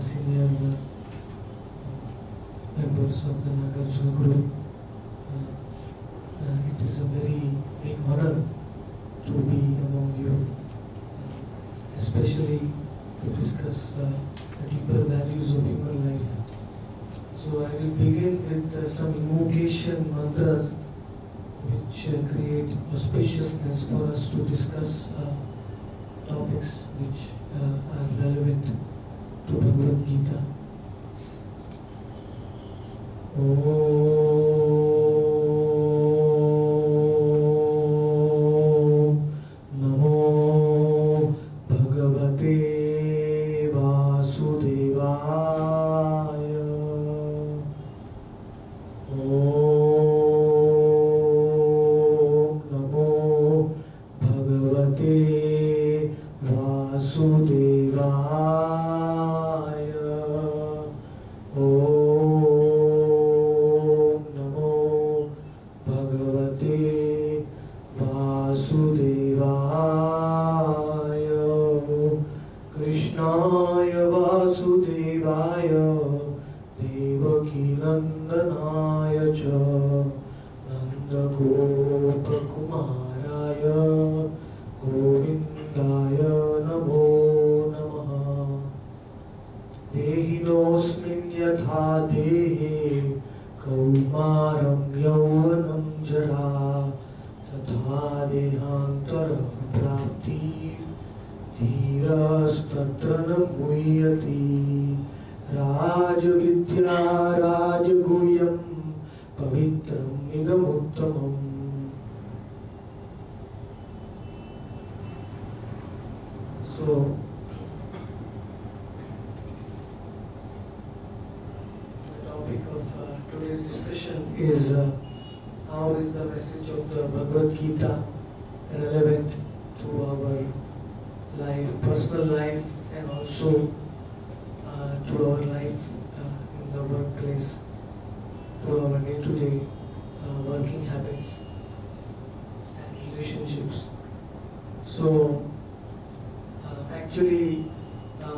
senior members of the Nagarjuna group. It is a very big honor to be among you, especially to discuss the deeper values of human life. So I will begin with some invocation mantras which create auspiciousness for us to discuss topics which are relevant to Bhagavad Gita.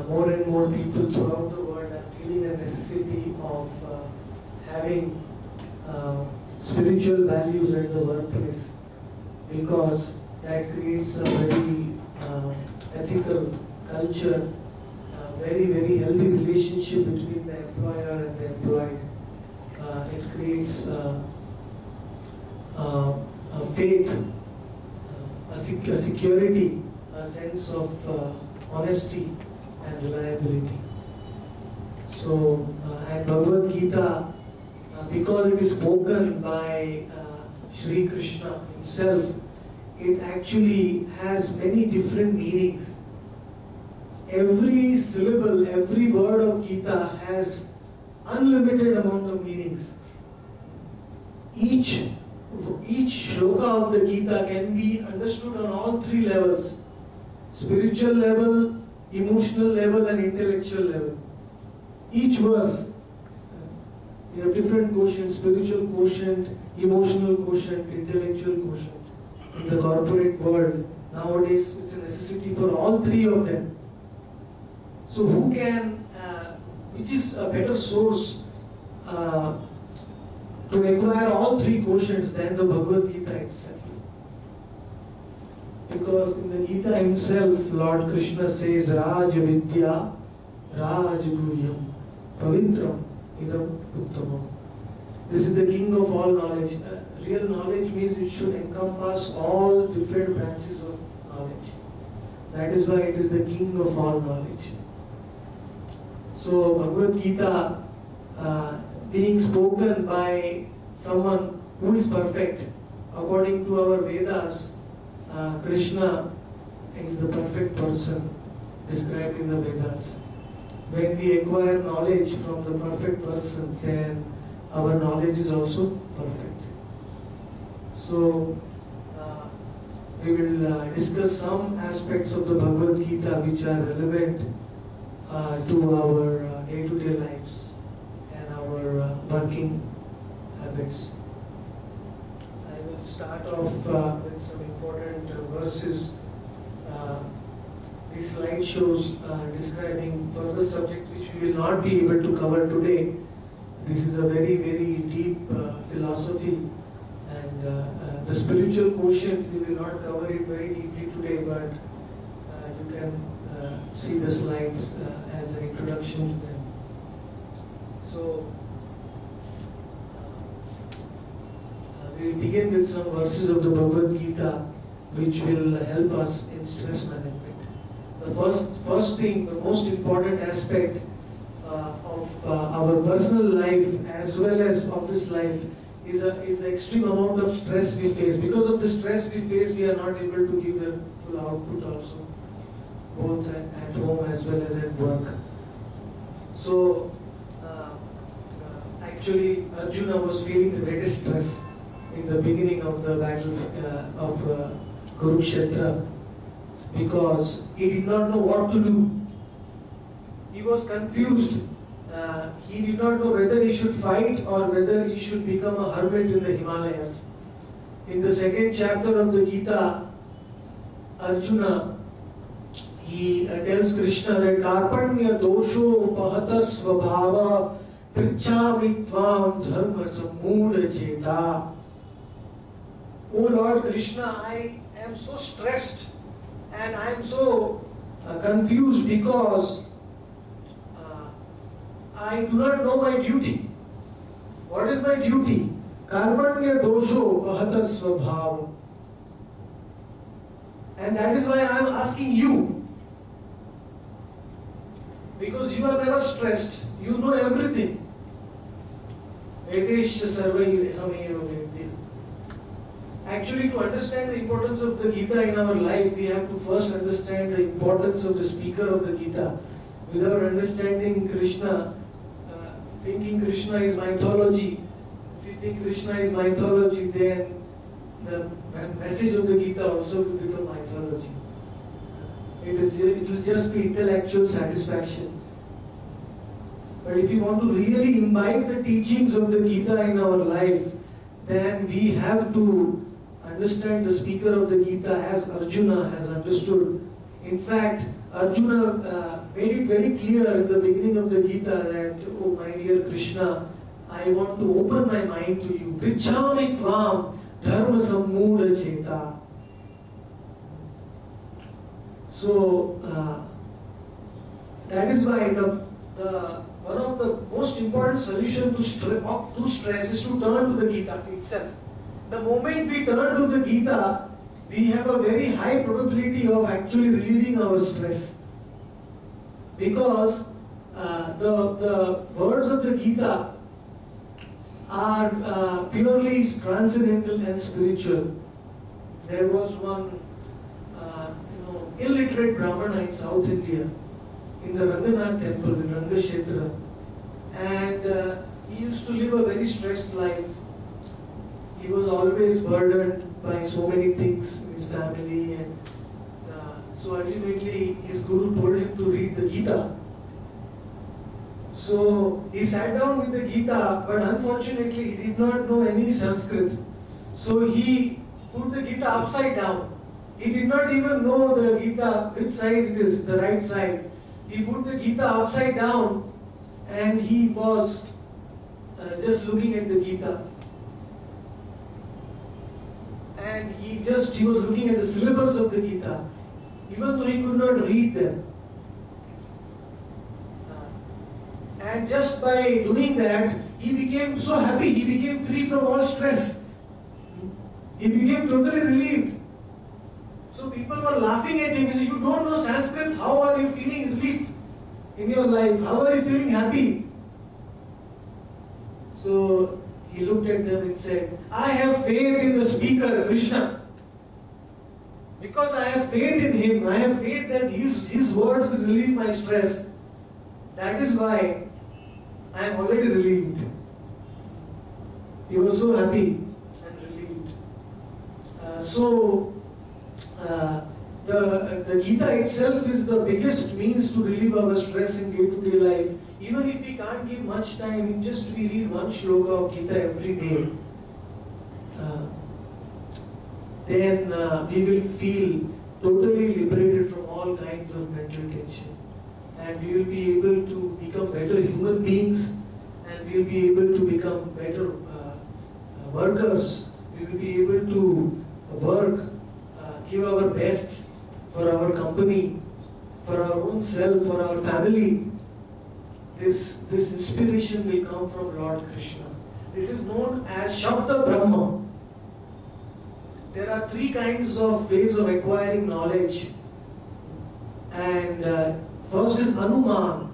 More and more people throughout the world are feeling a necessity of having spiritual values at the workplace, because that creates a very ethical culture, very healthy relationship between the employer and the employed. It creates a faith, a security, a sense of honesty and reliability. So, and Bhagavad Gita, because it is spoken by Shri Krishna himself, it actually has many different meanings. Every syllable, every word of Gita has unlimited amount of meanings. Each shloka of the Gita can be understood on all three levels: spiritual level, emotional level and intellectual level. Each verse, you have different quotients: spiritual quotient, emotional quotient, intellectual quotient. In the corporate world, nowadays it's a necessity for all three of them. So who can, which is a better source to acquire all three quotients than the Bhagavad Gita itself? Because in the Gita himself, Lord Krishna says, Raj Vidya, Raj Guhyam, Pavitram, Idam Uttamam. This is the king of all knowledge. Real knowledge means it should encompass all different branches of knowledge. That is why it is the king of all knowledge. So Bhagavad Gita, being spoken by someone who is perfect, according to our Vedas, Krishna is the perfect person described in the Vedas. When we acquire knowledge from the perfect person, then our knowledge is also perfect. So we will discuss some aspects of the Bhagavad Gita which are relevant to our day-to-day lives and our working habits. I will start off with some important verses. these slideshows describing further subjects which we will not be able to cover today. This is a very, very deep philosophy, and the spiritual quotient, we will not cover it very deeply today, but you can see the slides as an introduction to them. So, we will begin with some verses of the Bhagavad Gita which will help us in stress management. The first thing, the most important aspect of our personal life as well as office life is the extreme amount of stress we face. Because of the stress we face, we are not able to give the full output also, both at home as well as at work. So, actually Arjuna was feeling the greatest stress in the beginning of the battle of Kurukshetra, because he did not know what to do. He was confused. He did not know whether he should fight or whether he should become a hermit in the Himalayas. In the second chapter of the Gita, Arjuna, he tells Krishna that Karpanya dosho pahata svabhava prichhami tvam dharma sammuda cheta. Oh Lord Krishna, I am so stressed and I am so confused because I do not know my duty. What is my duty? Karmanya dosho pahata svabhava. And that is why I am asking you. Because you are never stressed. You know everything. Actually, to understand the importance of the Gita in our life, we have to first understand the importance of the speaker of the Gita. Without understanding Krishna, thinking Krishna is mythology, if you think Krishna is mythology, then the message of the Gita also will become mythology. It will just be intellectual satisfaction. But if you want to really imbibe the teachings of the Gita in our life, then we have to understand the speaker of the Gita as Arjuna has understood. In fact, Arjuna made it very clear in the beginning of the Gita that, oh my dear Krishna, I want to open my mind to you. Prichhami tvam dharma sammuda cheta. So, that is why one of the most important solutions to stress is to turn to the Gita itself. The moment we turn to the Gita, we have a very high probability of actually relieving our stress. Because the words of the Gita are purely transcendental and spiritual. There was one illiterate Brahmana in South India, in the Ranganath temple in Rangashetra, and he used to live a very stressed life. He was always burdened by so many things in his family, and so ultimately his guru told him to read the Gita. So he sat down with the Gita, but unfortunately he did not know any Sanskrit. So he put the Gita upside down. He did not even know the Gita, which side it is, the right side. He put the Gita upside down and he was just looking at the Gita. And he was looking at the syllables of the Gita, even though he could not read them. And just by doing that, he became so happy, he became free from all stress. He became totally relieved. So people were laughing at him. He said, you don't know Sanskrit, how are you feeling relief in your life? How are you feeling happy? So he looked at them and said, I have faith in the speaker, Krishna. Because I have faith in him, I have faith that his words will relieve my stress. That is why I am already relieved. He was so happy and relieved. The Gita itself is the biggest means to relieve our stress in day-to-day life. Even if we can't give much time, just we read one shloka of Gita every day, then we will feel totally liberated from all kinds of mental tension. And we will be able to become better human beings, and we will be able to become better workers. We will be able to work, give our best for our company, for our own self, for our family. This inspiration will come from Lord Krishna. This is known as Shabda Brahma. There are three kinds of ways of acquiring knowledge. And first is Anuman.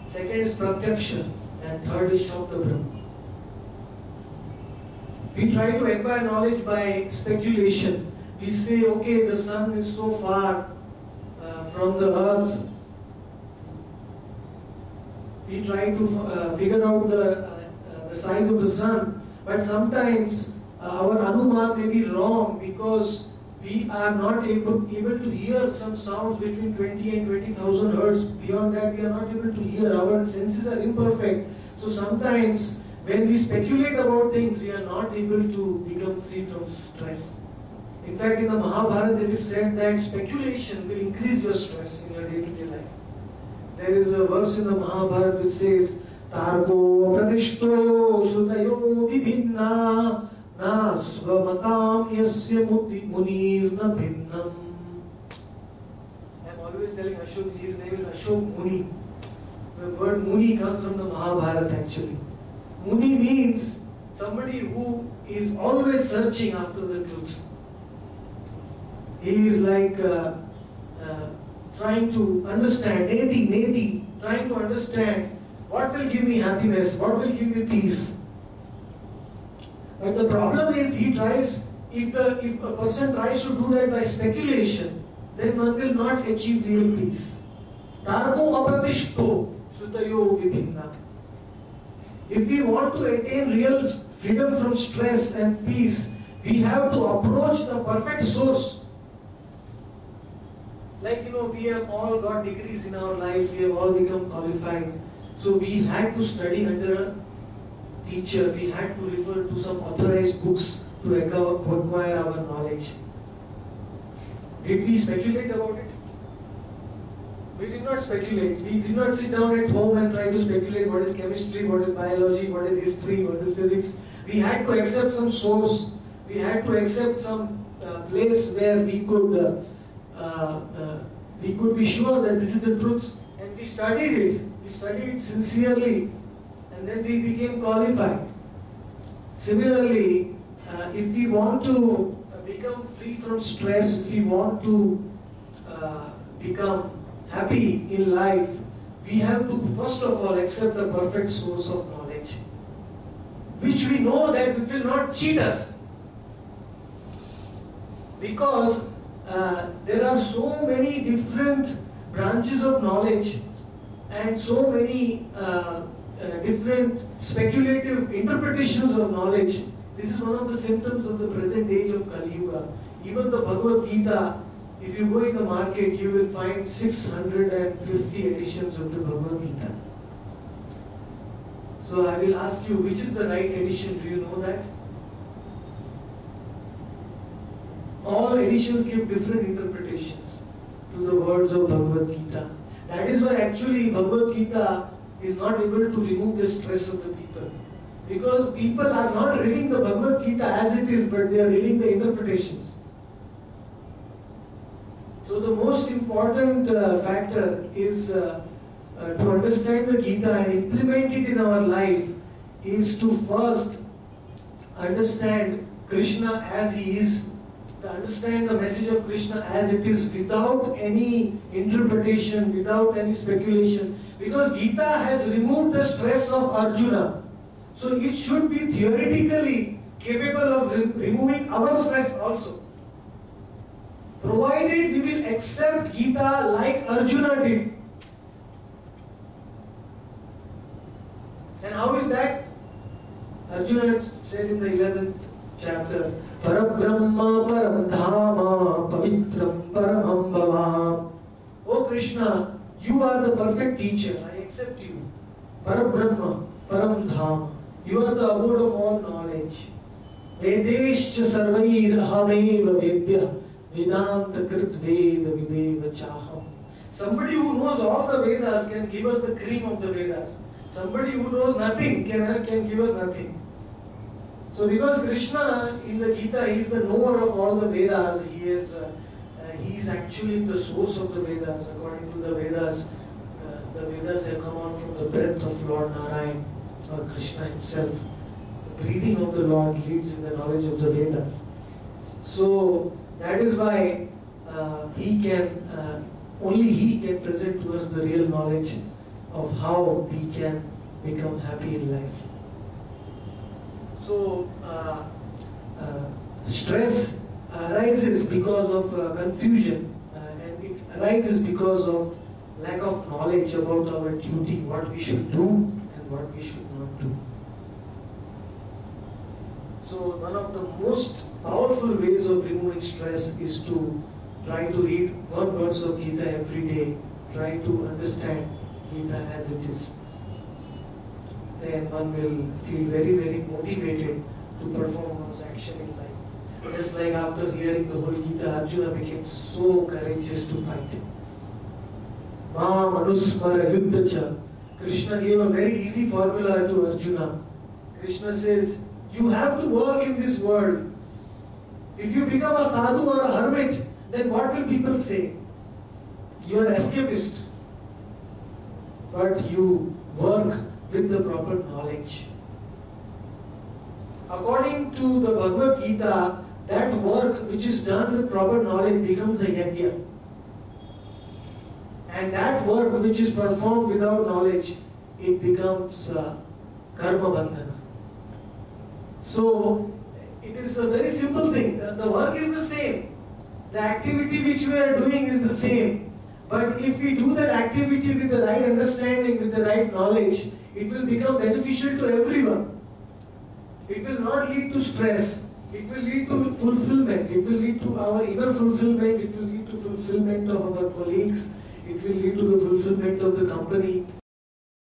Second is Pratyaksha. And third is Shabda Brahma. We try to acquire knowledge by speculation. We say, okay, the sun is so far from the earth. We try to figure out the size of the sun, but sometimes our Anuman may be wrong because we are not able to hear some sounds between 20 and 20,000 hertz. Beyond that, we are not able to hear. Our senses are imperfect. So sometimes when we speculate about things, we are not able to become free from stress. In fact, in the Mahabharata, it is said that speculation will increase your stress in your day-to-day life. There is a verse in the Mahabharata which says, Tarko pratishto shutayo vibhinna na svamatam yasya munir na bhinnam. I am always telling Ashok, his name is Ashok Muni. The word Muni comes from the Mahabharata actually. Muni means somebody who is always searching after the truth. He is like trying to understand, neti, trying to understand what will give me happiness, what will give me peace. But the problem is he tries, if a person tries to do that by speculation, then one will not achieve real peace. Tarko apratishto sutayo vibhinna. If we want to attain real freedom from stress and peace, we have to approach the perfect source. Like, we have all got degrees in our life, we have all become qualified. So we had to study under a teacher, we had to refer to some authorized books to acquire our knowledge. Did we speculate about it? We did not speculate. We did not sit down at home and try to speculate what is chemistry, what is biology, what is history, what is physics. We had to accept some source. We had to accept some place where we could be sure that this is the truth. And we studied it. We studied it sincerely. And then we became qualified. Similarly, if we want to become free from stress, if we want to become happy in life, we have to first of all accept a perfect source of knowledge, which we know that it will not cheat us. Because there are so many different branches of knowledge and so many different speculative interpretations of knowledge. This is one of the symptoms of the present age of Kali Yuga. Even the Bhagavat Gita, if you go in the market, you will find 650 editions of the Bhagavat Gita. So I will ask you, which is the right edition? Do you know that? All editions give different interpretations to the words of Bhagavad Gita. That is why actually Bhagavad Gita is not able to remove the stress of the people. Because people are not reading the Bhagavad Gita as it is, but they are reading the interpretations. So the most important factor is to understand the Gita and implement it in our life is to first understand Krishna as he is, to understand the message of Krishna as it is without any interpretation, without any speculation. Because Gita has removed the stress of Arjuna. So it should be theoretically capable of removing our stress also. Provided we will accept Gita like Arjuna did. And how is that? Arjuna said in the 11th chapter, Parabrahma param dhama pavitram paramam bhavam. Oh Krishna, you are the perfect teacher. I accept you. Parabrahma param dhama. You are the abode of all knowledge. Vedescha sarvair ahameva vedya Vedanta krit veda videva chaham. Somebody who knows all the Vedas can give us the cream of the Vedas. Somebody who knows nothing can give us nothing. So because Krishna in the Gita, he is the knower of all the Vedas, he is actually the source of the Vedas. According to the Vedas have come out from the breath of Lord Narayan or Krishna himself. The breathing of the Lord leads in the knowledge of the Vedas. So that is why only he can present to us the real knowledge of how we can become happy in life. So stress arises because of confusion, and it arises because of lack of knowledge about our duty, what we should do and what we should not do. So one of the most powerful ways of removing stress is to try to read one verse of Gita every day. Try to understand Gita as it is. Then one will feel very, very motivated to perform one's action in life. Just like after hearing the whole Gita, Arjuna became so courageous to fight. Mam anusmara yuddhacha. Krishna gave a very easy formula to Arjuna. Krishna says, you have to work in this world. If you become a sadhu or a hermit, then what will people say? You are an escapist. But you work with the proper knowledge. According to the Bhagavad Gita, that work which is done with proper knowledge becomes a yajna. And that work which is performed without knowledge, it becomes karma bandhana. So, it is a very simple thing. The work is the same. The activity which we are doing is the same. But if we do that activity with the right understanding, with the right knowledge, it will become beneficial to everyone. It will not lead to stress. It will lead to fulfillment. It will lead to our inner fulfillment. It will lead to fulfillment of our colleagues. It will lead to the fulfillment of the company.